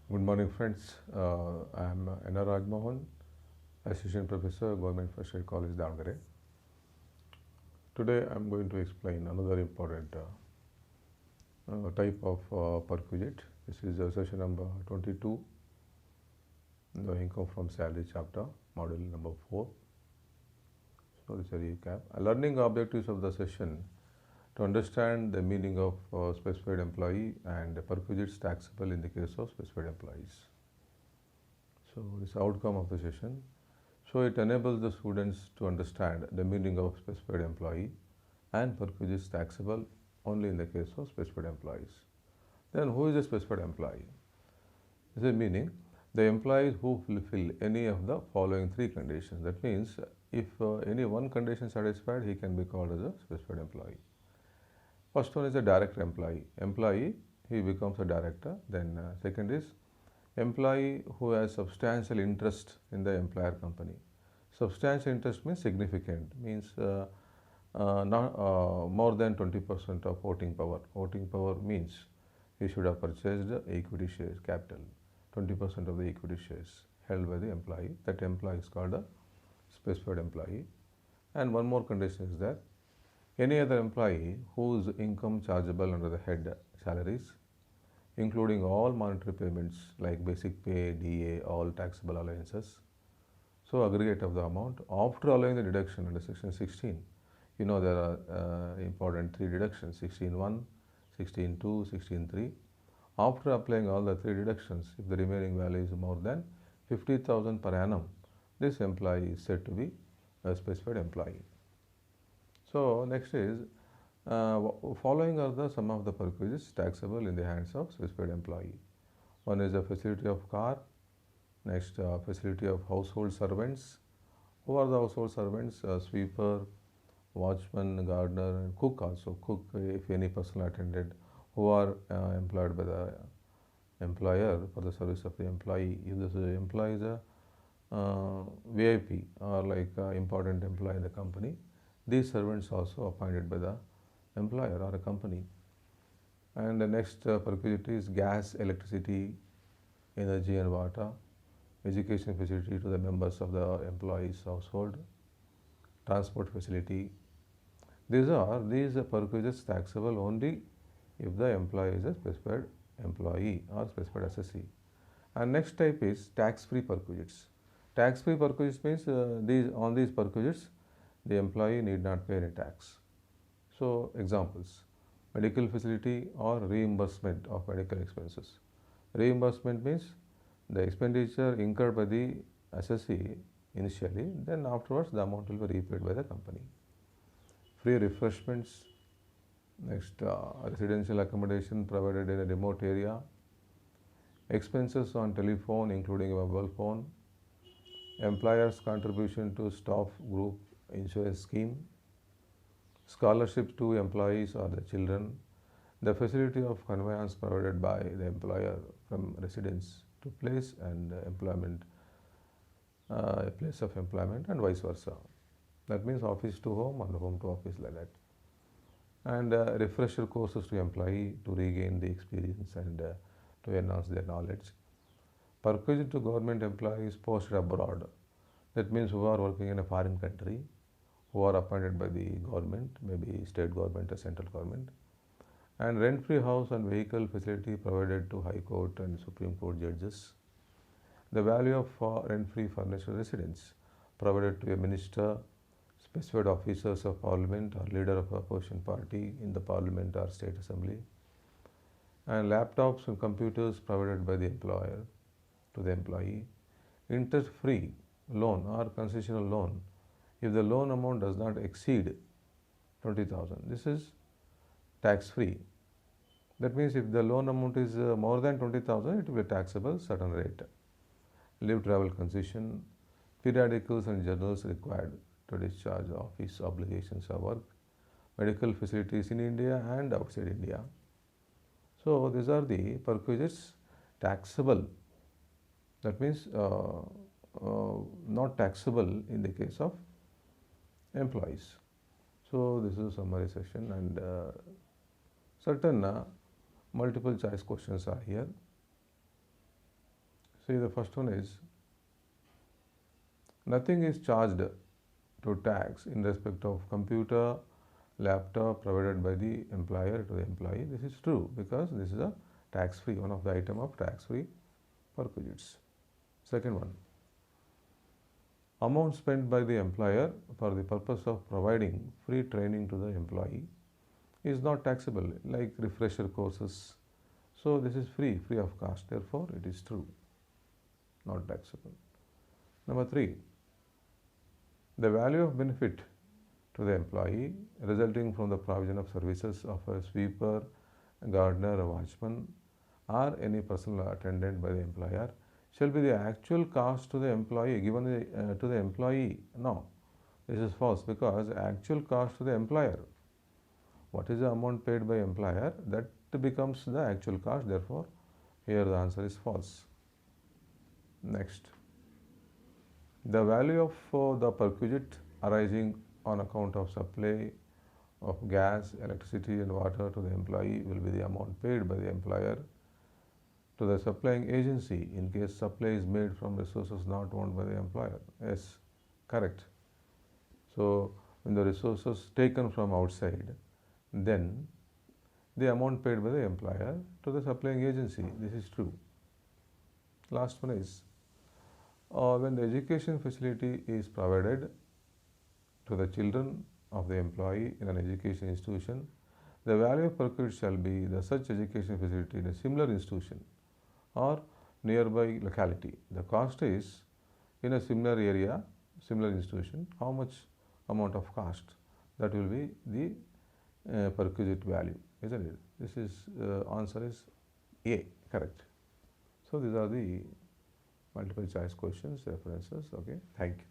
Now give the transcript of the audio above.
Good morning, friends. I am N.R. Rajmohan, Assistant Professor, Government First Aid College, Davangere. Today, I am going to explain another important type of perquisite. This is session number 22, the income from salary chapter, module number 4. So, this is a recap. Learning objectives of the session to understand the meaning of specified employee and perquisites taxable in the case of specified employees. So, this is the outcome of the session. So, it enables the students to understand the meaning of specified employee and perquisites taxable only in the case of specified employees. Then, who is a specified employee? This is meaning the employees who fulfill any of the following three conditions. That means, if any one condition satisfied, he can be called as a specified employee. First one is a direct employee. Employee, he becomes a director. Then second is employee who has substantial interest in the employer company. Substantial interest means significant, means not more than 20% of voting power. Voting power means he should have purchased equity shares, capital, 20% of the equity shares held by the employee. That employee is called a specified employee. And one more condition is that any other employee whose income chargeable under the head salaries, including all monetary payments like basic pay, DA, all taxable allowances. So, aggregate of the amount after allowing the deduction under section 16. You know there are important three deductions, 16.1, 16.2, 16.3. After applying all the three deductions, if the remaining value is more than 50,000 per annum, this employee is said to be a specified employee. So, next is following are the some of the perquisites taxable in the hands of specified employee. One is the facility of car, next facility of household servants. Who are the household servants? Sweeper, watchman, gardener, and cook also. Cook, if any personal attendant, who are employed by the employer for the service of the employee. If this employee is a VIP or like important employee in the company, these servants also appointed by the employer or a company. And the next perquisite is gas, electricity, energy and water, education facility to the members of the employee's household, transport facility. These perquisites taxable only if the employee is a specified employee or specified assessee. And next type is tax-free perquisites. Tax-free perquisites means on these perquisites the employee need not pay any tax. So, examples: medical facility or reimbursement of medical expenses. Reimbursement means the expenditure incurred by the assessee initially, then afterwards the amount will be repaid by the company. Free refreshments, next residential accommodation provided in a remote area, expenses on telephone including a mobile phone, employer's contribution to staff group insurance scheme, scholarships to employees or the children, the facility of conveyance provided by the employer from residence to place and employment, place of employment, and vice versa. That means office to home and home to office, like that. And refresher courses to employee to regain the experience and to enhance their knowledge. Perquisite to government employees posted abroad. That means who are working in a foreign country, who are appointed by the government, maybe state government or central government. And rent-free house and vehicle facility provided to High Court and Supreme Court judges. The value of rent-free furnished residence provided to a minister, specified officers of parliament or leader of opposition party in the parliament or state assembly. And laptops and computers provided by the employer to the employee. Interest-free loan or concessional loan if the loan amount does not exceed 20,000. This is tax-free. That means if the loan amount is more than 20,000, it will be taxable certain rate. Leave travel concession, periodicals and journals required to discharge office obligations or work, medical facilities in India and outside India. So, these are the perquisites taxable. That means not taxable in the case of employees. So, this is a summary session, and certain multiple choice questions are here. See, the first one is nothing is charged to tax in respect of computer, laptop provided by the employer to the employee. This is true because this is a tax-free, one of the item of tax-free perquisites. Second one, amount spent by the employer for the purpose of providing free training to the employee is not taxable, like refresher courses. So this is free of cost. Therefore, it is true, not taxable. Number 3, the value of benefit to the employee resulting from the provision of services of a sweeper, gardener, a watchman, or any personal attendant by the employer shall be the actual cost to the employee given to the employee. No, this is false because actual cost to the employer. What is the amount paid by employer, that becomes the actual cost. Therefore, here the answer is false. Next, the value of the perquisite arising on account of supply of gas, electricity and water to the employee will be the amount paid by the employer to the supplying agency in case supply is made from resources not owned by the employer. Yes, correct. So, when the resources taken from outside, then the amount paid by the employer to the supplying agency. This is true. Last one is when the education facility is provided to the children of the employee in an education institution, the value of perquisite shall be the such education facility in a similar institution or nearby locality. The cost is in a similar area, similar institution, how much amount of cost, that will be the perquisite value, isn't it? This is answer is A, correct. So these are the multiple choice questions, references. Okay, thank you.